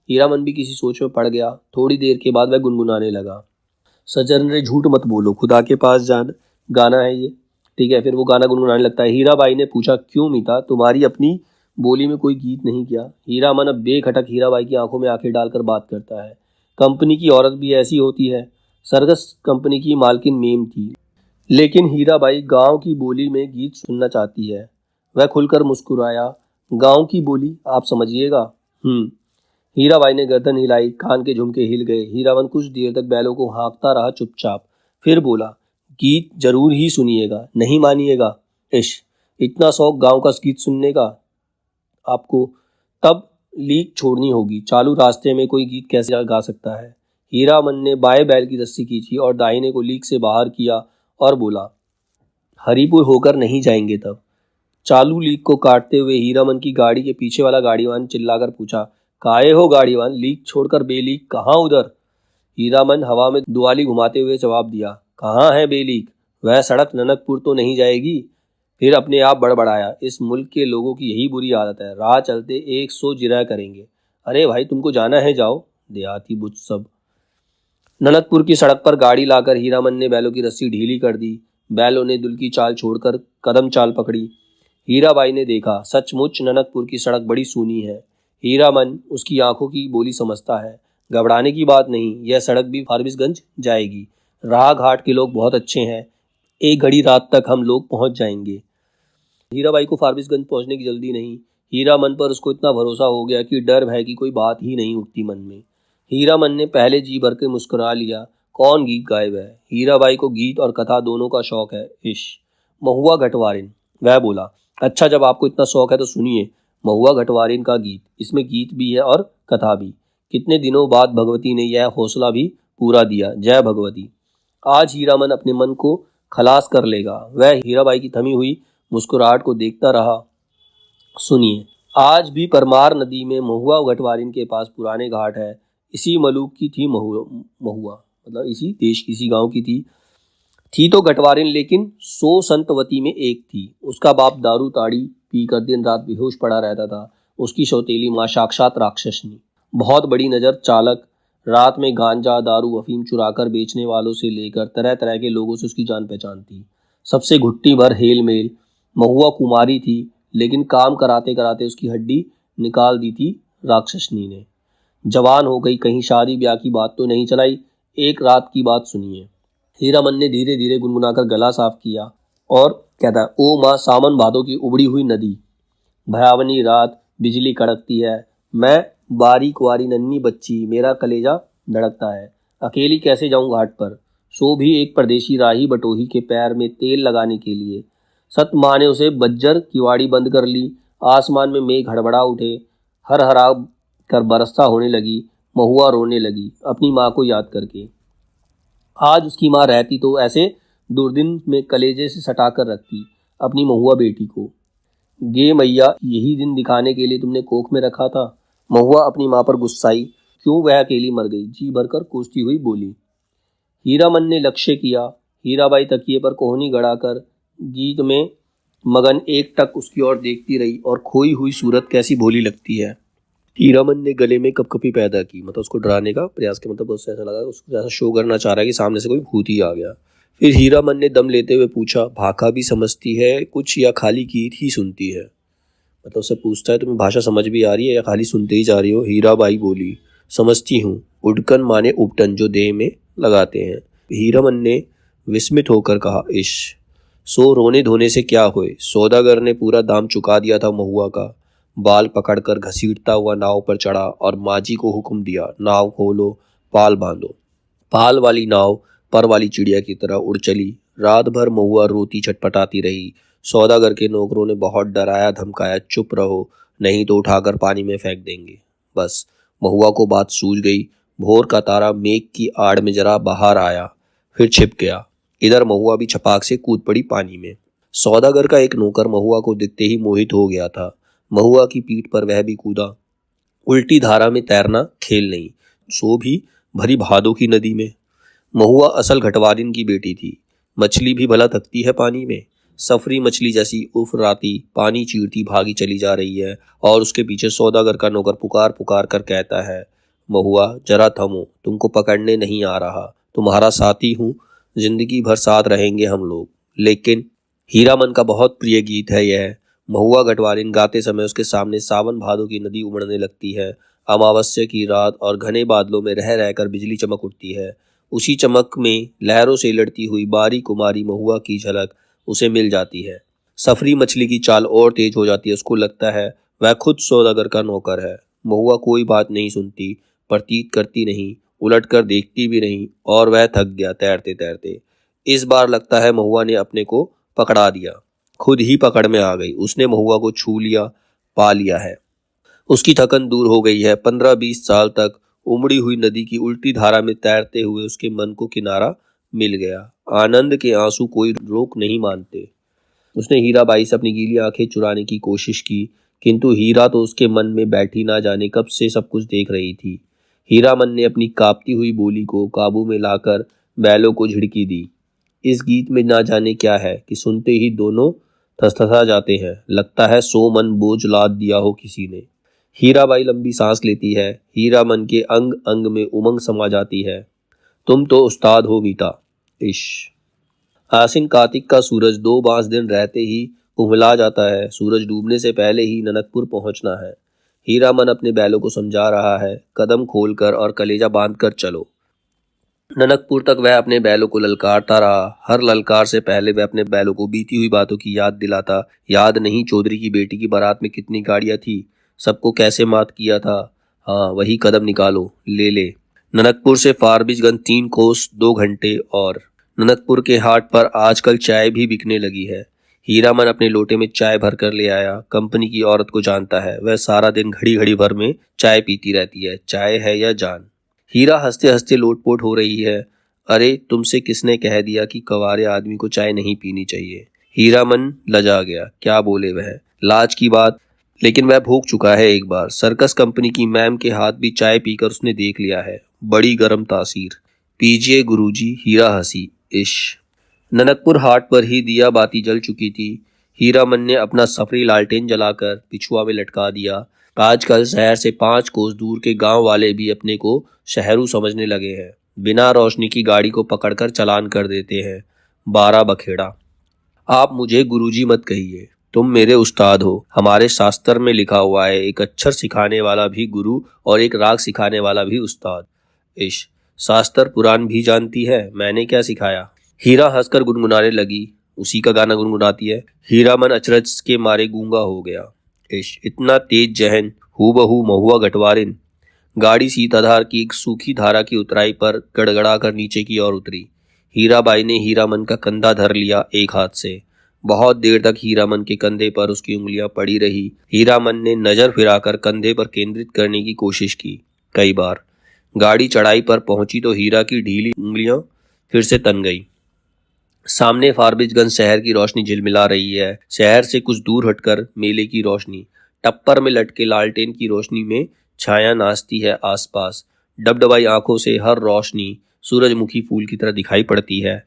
हीरामन भी किसी सोच में पड़ गया। थोड़ी देर के बाद वह गुनगुनाने लगा, सजन रे झूठ मत बोलो, खुदा के पास जान, गाना है ये, ठीक है। फिर वो गाना गुनगुनाने लगता है। हीराबाई ने पूछा, क्यों मीता, तुम्हारी अपनी बोली में कोई गीत नहीं किया। हीरामन अब बेखटक हीराबाई की आंखों में आंखें डालकर बात करता है। कंपनी की औरत भी ऐसी होती है। सरगस कंपनी की मालकिन मेम थी, लेकिन हीराबाई गांव की बोली में गीत सुनना चाहती है। वह खुलकर मुस्कुराया। गांव की बोली, आप समझिएगा। हीराबाई ने गर्दन हिलाई, कान के झुमके हिल गए। हीरामन कुछ देर तक बैलों को हाँकता रहा चुपचाप, फिर बोला, गीत जरूर ही सुनिएगा, नहीं मानिएगा। इश, इतना शौक गांव का गीत सुनने का आपको? तब लीक छोड़नी होगी। चालू रास्ते में कोई गीत कैसे गा सकता है? हीरामन ने बाएं बैल की रस्सी खींची और दाहिने को लीक से बाहर किया और बोला, हरिपुर होकर नहीं जाएंगे तब। चालू लीक को काटते हुए हीरामन की गाड़ी के पीछे वाला गाड़ीवान चिल्लाकर पूछा, काहे हो गाड़ीवान, लीक छोड़कर बेलीक कहाँ उधर? हीरामन हवा में दुआली घुमाते हुए जवाब दिया, कहाँ है बेलीक? वह सड़क ननकपुर तो नहीं जाएगी? फिर अपने आप बड़बड़ाया, इस मुल्क के लोगों की यही बुरी आदत है, राह चलते 100 जिरह करेंगे। अरे भाई, तुमको जाना है जाओ, देहाती बुच्च सब। ननकपुर की सड़क पर गाड़ी लाकर हीरामन ने बैलों की रस्सी ढीली कर दी। बैलों ने दुल की चाल छोड़कर कदम चाल पकड़ी। हीराबाई ने देखा, सचमुच ननकपुर की सड़क बड़ी सूनी है। हीरामन उसकी आंखों की बोली समझता है। घबराने की बात नहीं, यह सड़क भी फारबिसगंज जाएगी। राह घाट के लोग बहुत अच्छे हैं, एक घड़ी रात तक हम लोग पहुंच जाएंगे। हीराबाई को फारबिसगंज पहुंचने की जल्दी नहीं। हीरामन पर उसको इतना भरोसा हो गया कि डर भय की कोई बात ही नहीं उठती मन में। हीरामन ने पहले जी भर के मुस्कुरा लिया। कौन गीत गायब है? हीराबाई को गीत और कथा दोनों का शौक है। इश, महुआ घटवारिन। वह बोला, अच्छा, जब आपको इतना शौक है तो सुनिए महुआ घटवारिन का गीत। इसमें गीत भी है और कथा भी। कितने दिनों बाद भगवती ने यह हौसला भी पूरा दिया। जय भगवती। आज हीरामन अपने मन को खलास कर लेगा। वह हीराबाई की थमी हुई मुस्कुराहट को देखता रहा। सुनिए, आज भी परमार नदी में महुआ घटवारिन के पास पुराने घाट है। इसी मलूक की थी महुआ, मतलब इसी देश किसी गांव की थी तो घटवारिन, लेकिन 100 संतवती में एक थी। उसका बाप दारू ताड़ी पीकर दिन रात बेहोश पड़ा रहता था। उसकी सौतेली माँ साक्षात राक्षसनी, बहुत बड़ी नजर चालक, रात में गांजा दारू अफीम चुराकर बेचने वालों से लेकर तरह तरह के लोगों से उसकी जान पहचान थी। सबसे घुट्टी भर हेल मेल। महुआ कुमारी थी, लेकिन काम कराते कराते उसकी हड्डी निकाल दी थी राक्षसनी ने। जवान हो गई, कहीं शादी ब्याह की बात तो नहीं चलाई। एक रात की बात सुनिए। हीरामन ने धीरे धीरे गुनगुनाकर गला साफ किया और कहता है, ओ माँ सावन भादों की उबड़ी हुई नदी, भयावनी रात, बिजली कड़कती है, मैं बारी कुआरी नन्ही बच्ची, मेरा कलेजा धड़कता है। अकेली कैसे जाऊं घाट पर, सो भी एक परदेशी राही बटोही के पैर में तेल लगाने के लिए। सत माँ ने उसे बज्जर किवाड़ी बंद कर ली। आसमान में मेघ हड़बड़ा उठे, हर हरा कर बरसा होने लगी। महुआ रोने लगी अपनी माँ को याद करके। आज उसकी माँ रहती तो ऐसे दुर्दिन में कलेजे से सटा कर रखती अपनी महुआ बेटी को। गे मैया, यही दिन दिखाने के लिए तुमने कोख में रखा था। महुआ अपनी माँ पर गुस्साई, क्यों वह अकेली मर गई, जी भरकर कोसती हुई बोली। हीरामन ने लक्ष्य किया। हीराबाई तकिए पर कोहनी गड़ाकर गीत में मगन एक टक उसकी ओर देखती रही, और खोई हुई सूरत कैसी भोली लगती है। हीरामन ने गले में कपकपी पैदा की, मतलब उसको डराने का प्रयास किया, मतलब उससे ऐसा लगा उसको ऐसा शो करना चाह रहा है कि सामने से कोई भूत ही आ गया। फिर हीरामन ने दम लेते हुए पूछा, भाखा भी समझती है कुछ या खाली गीत ही सुनती है? मतलब उससे पूछता है, तुम्हें भाषा समझ भी आ रही है या खाली सुनते ही जा रही हो? हीराबाई बोली, समझती हूँ, उडकन माने उपटन, जो देह में लगाते हैं। हीरामन ने विस्मित होकर कहा, इश, सो रोने धोने से क्या हुए? सौदागर ने पूरा दाम चुका दिया था महुआ का। बाल पकड़कर घसीटता हुआ नाव पर चढ़ा और माझी को हुक्म दिया, नाव खोलो, पाल बांधो। पाल वाली नाव पर वाली चिड़िया की तरह उड़ चली। रात भर महुआ रोती छटपटाती रही। सौदागर के नौकरों ने बहुत डराया धमकाया, चुप रहो नहीं तो उठाकर पानी में फेंक देंगे। बस महुआ को बात सूझ गई। भोर का तारा मेघ की आड़ में जरा बाहर आया, फिर छिप गया। इधर महुआ भी छपाक से कूद पड़ी पानी में। सौदागर का एक नौकर महुआ को देखते ही मोहित हो गया था। महुआ की पीठ पर वह भी कूदा। उल्टी धारा में तैरना खेल नहीं, सो भी भरी भादों की नदी में। महुआ असल घटवारिन की बेटी थी। मछली भी भला थकती है पानी में? सफरी मछली जैसी उफराती पानी चीरती भागी चली जा रही है, और उसके पीछे सौदागर का नौकर पुकार पुकार कर कहता है, महुआ जरा थमो, तुमको पकड़ने नहीं आ रहा, तुम्हारा साथी हूँ, जिंदगी भर साथ रहेंगे हम लोग। लेकिन हीरामन का बहुत प्रिय गीत है यह, महुआ गटवारिन गाते समय उसके सामने सावन भादों की नदी उमड़ने लगती है। अमावस्या की रात और घने बादलों में रह रहकर बिजली चमक उठती है। उसी चमक में लहरों से लड़ती हुई बारी कुमारी महुआ की झलक उसे मिल जाती है। सफरी मछली की चाल और तेज हो जाती है। उसको लगता है वह खुद सौदागर का नौकर है। महुआ कोई बात नहीं सुनती, प्रतीत करती नहीं, उलट कर देखती भी नहीं, और वह थक गया तैरते तैरते। इस बार लगता है महुआ ने अपने को पकड़ा दिया, खुद ही पकड़ में आ गई। उसने महुआ को छू लिया, पा लिया है। उसकी थकन दूर हो गई है। 15-20 साल तक उमड़ी हुई नदी की उल्टी धारा में तैरते हुए उसके मन को किनारा मिल गया। आनंद के आंसू कोई रोक नहीं मानते। उसने हीराबाई से अपनी गीली आंखें चुराने की कोशिश की, किंतु हीरा तो उसके मन में बैठी ना जाने कब से सब कुछ देख रही थी। हीरामन ने अपनी कांपती हुई बोली को काबू में लाकर बैलों को झिड़की दी। इस गीत में ना जाने क्या है कि सुनते ही दोनों थसथसा जाते हैं। लगता है 100 मन बोझ लाद दिया हो किसी ने। हीराबाई लंबी सांस लेती है। हीरामन के अंग अंग में उमंग समा जाती है। तुम तो उस्ताद हो मीता। इश आसिन कार्तिक का सूरज 2 दिन रहते ही कुम्हला जाता है। सूरज डूबने से पहले ही ननकपुर पहुंचना है। हीरामन अपने बैलों को समझा रहा है, कदम खोलकर और कलेजा बांधकर चलो। ननकपुर तक वह अपने बैलों को ललकारता रहा। हर ललकार से पहले वह अपने बैलों को बीती हुई बातों की याद दिलाता। याद नहीं चौधरी की बेटी की बारात में कितनी गाड़ियां थी, सबको कैसे मात किया था। हाँ वही कदम निकालो, ले ले। ननकपुर से फारबिसगंज 3 कोस 2 घंटे। और ननकपुर के हाट पर आजकल चाय भी बिकने लगी है। हीरामन अपने लोटे में चाय भर कर ले आया। कंपनी की औरत को जानता है, वह सारा दिन घड़ी घड़ी भर में चाय पीती रहती है। चाय है या जान। हीरा हंसते हंसते लोटपोट हो रही है। अरे तुमसे किसने कह दिया कि कवारे आदमी को चाय नहीं पीनी चाहिए। हीरामन लजा गया, क्या बोले वह, लाज की बात। लेकिन वह भूख चुका है। एक बार सर्कस कंपनी की मैम के हाथ भी चाय पीकर उसने देख लिया है, बड़ी गर्म तासीर। पीजिए गुरुजी। हीरा हंसी। इश ननकपुर हाट पर ही दिया बाती जल चुकी थी। हीरामन ने अपना सफरी लालटेन जलाकर पिछुआ में लटका दिया। आजकल शहर से 5 कोस दूर के गांव वाले भी अपने को शहरू समझने लगे हैं। बिना रोशनी की गाड़ी को पकड़कर चालान कर देते हैं। 12 बखेड़ा। आप मुझे गुरुजी मत कहिए, तुम मेरे उस्ताद हो। हमारे शास्त्र में लिखा हुआ है, एक अक्षर सिखाने वाला भी गुरु और एक राग सिखाने वाला भी उस्ताद। इश शास्त्र पुराण भी जानती है, मैंने क्या सिखाया। हीरा हंसकर गुनगुनाने लगी, उसी का गाना गुनगुनाती है। हीरामन अचरज के मारे गूंगा हो गया। इश इतना तेज जहन, हूबहू महुआ गटवारिन। गाड़ी सीताधार की एक सूखी धारा की उतराई पर गड़गड़ा कर नीचे की ओर उतरी। हीराबाई ने हीरामन का कंधा धर लिया एक हाथ से। बहुत देर तक हीरामन के कंधे पर उसकी उंगलियां पड़ी रही। हीरामन ने नजर फिराकर कंधे पर केंद्रित करने की कोशिश की कई बार। गाड़ी चढ़ाई पर पहुंची तो हीरा की ढीली उंगलियां फिर से तन गई। सामने फारबिसगंज शहर की रोशनी झिलमिला रही है। शहर से कुछ दूर हटकर मेले की रोशनी, टप्पर में लटके लालटेन की रोशनी में छाया नाचती है आसपास। डबडबाई आंखों से हर रोशनी सूरजमुखी फूल की तरह दिखाई पड़ती है।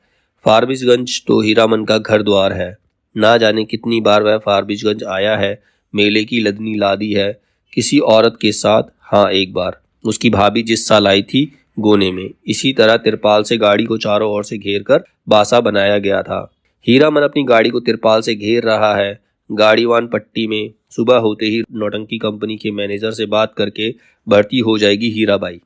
फारबिसगंज तो हीरामन का घर द्वार है। ना जाने कितनी बार वह फारबिसगंज आया है। मेले की लदनी लादी है किसी औरत के साथ। हाँ एक बार उसकी भाभी जिस साल आई थी गोने में, इसी तरह तिरपाल से गाड़ी को चारों ओर से घेर कर बासा बनाया गया था। हीरामन अपनी गाड़ी को तिरपाल से घेर रहा है। गाड़ीवान पट्टी में सुबह होते ही नौटंकी कंपनी के मैनेजर से बात करके भर्ती हो जाएगी हीराबाई।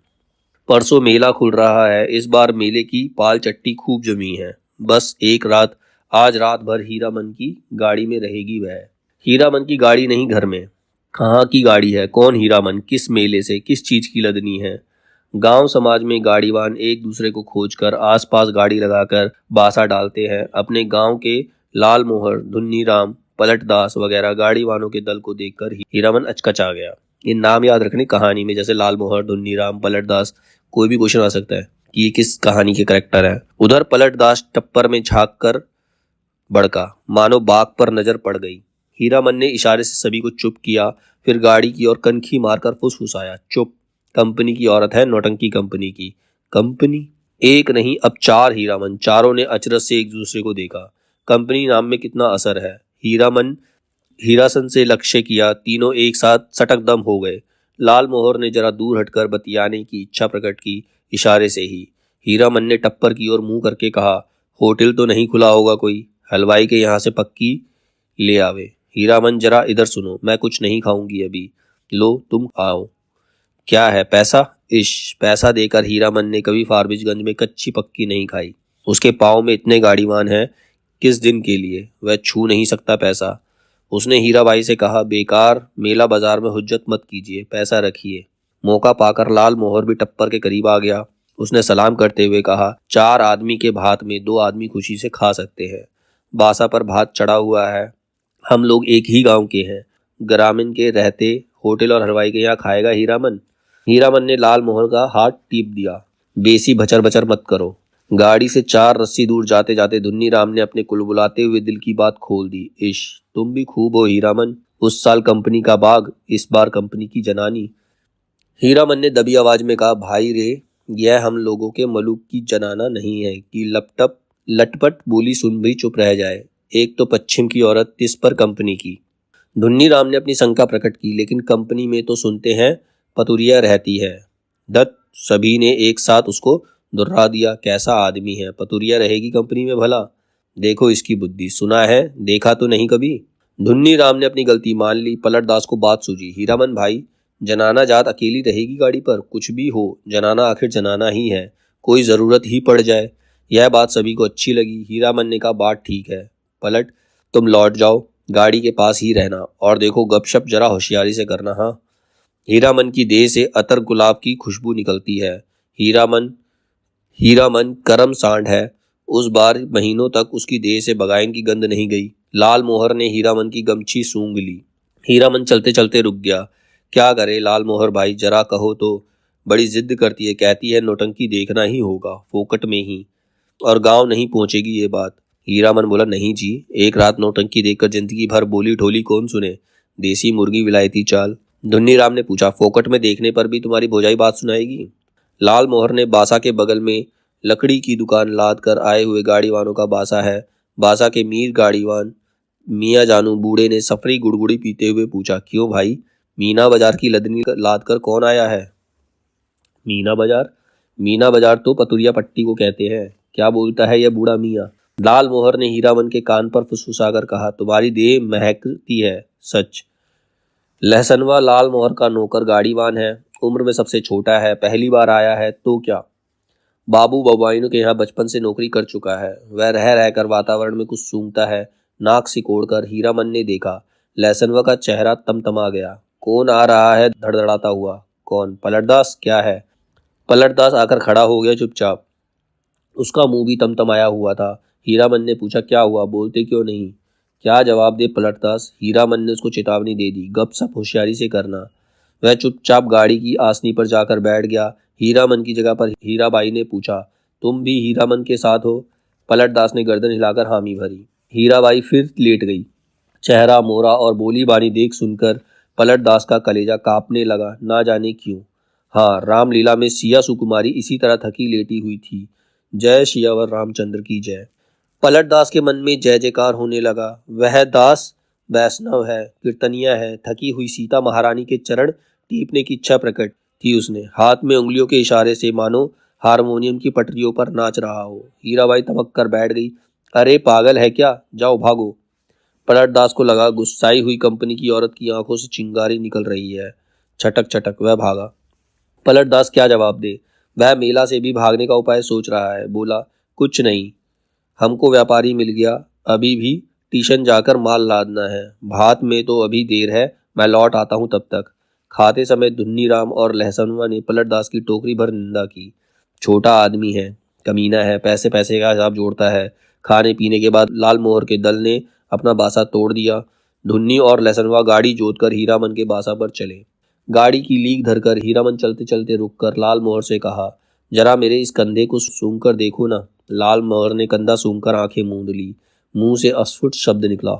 परसों मेला खुल रहा है। इस बार मेले की पाल चट्टी खूब जमी है। बस एक रात, आज रात भर हीरामन की गाड़ी में रहेगी वह। हीरामन की गाड़ी नहीं घर में। कहाँ की गाड़ी है, कौन हीरामन, किस मेले से, किस चीज की लदनी है। गांव समाज में गाड़ीवान एक दूसरे को खोजकर आसपास गाड़ी लगाकर बासा डालते हैं। अपने गांव के लाल मोहर, धुन्नीराम, पलटदास वगैरह गाड़ीवानों के दल को देखकर हीरामन अचकचा गया। ये नाम याद रखने कहानी में, जैसे लाल मोहर, धुन्नीराम, पलटदास, कोई भी क्वेश्चन आ सकता है कि ये किस कहानी के करेक्टर है। उधर पलटदास टप्पर में झांक कर बड़का, मानो बाघ पर नजर पड़ गई। हीरामन ने इशारे से सभी को चुप किया, फिर गाड़ी की ओर कनखी मारकर फुसफुसाया, चुप। कंपनी की औरत है, नौटंकी कंपनी की। कंपनी? एक नहीं अब 4 हीरामन। चारों ने अचरज से एक दूसरे को देखा। कंपनी नाम में कितना असर है। हीरामन हीरासन से लक्ष्य किया। तीनों एक साथ सटक दम हो गए। लाल मोहर ने जरा दूर हटकर बतियाने की इच्छा प्रकट की, इशारे से ही। हीरामन ने टप्पर की ओर मुंह करके कहा, होटल तो नहीं खुला होगा कोई, हलवाई के यहाँ से पक्की ले आवे। हीरामन जरा इधर सुनो, मैं कुछ नहीं खाऊंगी अभी। लो तुम आओ। क्या है? पैसा? पैसा देकर हीरामन ने कभी फारबिसगंज में कच्ची पक्की नहीं खाई। उसके पाँव में इतने गाड़ीवान हैं, किस दिन के लिए? वह छू नहीं सकता पैसा। उसने हीराबाई से कहा, बेकार मेला बाजार में हुज्जत मत कीजिए, पैसा रखिए। मौका पाकर लाल मोहर भी टप्पर के करीब आ गया। उसने सलाम करते हुए कहा, 4 आदमी के भात में 2 आदमी खुशी से खा सकते हैं। बासा पर भात चढ़ा हुआ है। हम लोग एक ही गांव के हैं। ग्रामीण के रहते होटल और हलवाई के यहाँ खाएगा हीरामन? हीरामन ने लाल मोहर का हाथ टीप दिया। बेसी भचर भचर मत करो। गाड़ी से 4 रस्सी दूर जाते जाते धुन्नी राम ने अपने कुलबुलाते हुए दिल की बात खोल दी। तुम भी खूब हो हीरामन। उस साल कंपनी का बाग, इस बार कंपनी की जनानी। हीरामन ने दबी आवाज में कहा, भाई रे, यह हम लोगों के मलूक की जनाना नहीं है कि लपटप लटपट बोली सुन भी चुप रह जाए। एक तो पश्चिम की औरत, तिस पर कंपनी की। धुन्नी राम ने अपनी शंका प्रकट की, लेकिन कंपनी में तो सुनते हैं पतुरिया रहती है। दत्त, सभी ने एक साथ उसको दुर्रा दिया। कैसा आदमी है, पतुरिया रहेगी कंपनी में भला? देखो इसकी बुद्धि। सुना है, देखा तो नहीं कभी। धुन्नी राम ने अपनी गलती मान ली। पलटदास को बात सूझी। हीरामन भाई, जनाना जात अकेली रहेगी गाड़ी पर? कुछ भी हो, जनाना आखिर जनाना ही है, कोई जरूरत ही पड़ जाए। यह बात सभी को अच्छी लगी। हीरामन ने कहा, बात ठीक है। पलट, तुम लौट जाओ, गाड़ी के पास ही रहना, और देखो गपशप जरा होशियारी से करना। हाँ। हीरामन की देह से अतर गुलाब की खुशबू निकलती है। हीरामन हीरामन करम सांड है। उस बार महीनों तक उसकी देह से बगाइन की गंध नहीं गई। लाल मोहर ने हीरामन की गमछी सूंघ ली। हीरामन चलते चलते रुक गया। क्या करे लाल मोहर भाई, जरा कहो तो। बड़ी जिद करती है, कहती है नौटंकी देखना ही होगा, फोकट में ही, और गांव नहीं पहुंचेगी ये बात। हीरामन बोला, नहीं जी, एक रात नौटंकी देखकर जिंदगी भर बोली ढोली कौन सुने। देसी मुर्गी विलायती चाल। धुन्नी राम ने पूछा, फोकट में देखने पर भी तुम्हारी भौजाई बात सुनाएगी? लाल मोहर ने बासा के बगल में लकड़ी की दुकान लाद कर आए हुए गाड़ीवानों का बासा है। बासा के मीर गाड़ीवान मियाँ जानू बूढ़े ने सफरी गुड़गुड़ी पीते हुए पूछा, क्यों भाई, मीना बाजार की लदनी लाद कर कौन आया है? मीना बाजार? मीना बाजार तो पतुरिया पट्टी को कहते हैं। क्या बोलता है यह बूढ़ा मियाँ? लाल मोहर ने हीरामन के कान पर फुसफुसाकर कहा, तुम्हारी देह महकती है सच। लहसनवा लाल मोहर का नौकर गाड़ीवान है, उम्र में सबसे छोटा है, पहली बार आया है तो क्या। बाबू बबाइनों के यहाँ बचपन से नौकरी कर चुका है। वह रह रहकर वातावरण में कुछ सूंघता है। नाक सिकोड़कर हीरामन ने देखा। लहसनवा का चेहरा तमतमा गया। कौन आ रहा है धड़धड़ाता हुआ? कौन? पलटदास। क्या है? पलटदास आकर खड़ा हो गया चुपचाप। उसका मुंह भी तमतमाया हुआ था। हीरामन ने पूछा, क्या हुआ, बोलते क्यों नहीं? क्या जवाब दे पलटदास? हीरामन ने उसको चेतावनी दे दी, गपशप होशियारी से करना। वह चुपचाप गाड़ी की आसनी पर जाकर बैठ गया। हीरामन की जगह पर हीराबाई ने पूछा, तुम भी हीरामन के साथ हो? पलटदास ने गर्दन हिलाकर हामी भरी। हीराबाई फिर लेट गई। चेहरा मोरा और बोली बानी देख सुनकर पलटदास का कलेजा कांपने लगा, ना जाने क्यों। हाँ, रामलीला में सिया सुकुमारी इसी तरह थकी लेटी हुई थी। जय सियावर रामचंद्र की जय। पलटदास के मन में जय जयकार होने लगा। वह दास वैष्णव है, कीर्तनिया है। थकी हुई सीता महारानी के चरण टीपने की इच्छा प्रकट थी उसने। हाथ में उंगलियों के इशारे से मानो हारमोनियम की पटरियों पर नाच रहा हो। हीराबाई तमक कर बैठ गई। अरे पागल है क्या, जाओ भागो। पलटदास को लगा गुस्साई हुई कंपनी की औरत की आंखों से चिंगारी निकल रही है। छटक छटक वह भागा। पलटदास क्या जवाब दे? वह मेला से भी भागने का उपाय सोच रहा है। बोला, कुछ नहीं, हमको व्यापारी मिल गया, अभी भी स्टेशन जाकर माल लादना है। भात में तो अभी देर है, मैं लौट आता हूँ तब तक। खाते समय धुन्नी राम और लहसनुआ ने पलटदास की टोकरी भर निंदा की। छोटा आदमी है, कमीना है, पैसे पैसे का हिसाब जोड़ता है। खाने पीने के बाद लाल मोहर के दल ने अपना बासा तोड़ दिया। धुन्नी और लहसनुआ गाड़ी जोतकर हीरामन के बासा पर चले। गाड़ी की लीक धरकर हीरामन चलते चलते रुककर लाल मोहर से कहा, जरा मेरे इस कंधे को सूंघ कर देखो ना। लाल मोहर ने कंधा सूंघकर आंखें मूंद ली। मुंह से अस्फुट शब्द निकला,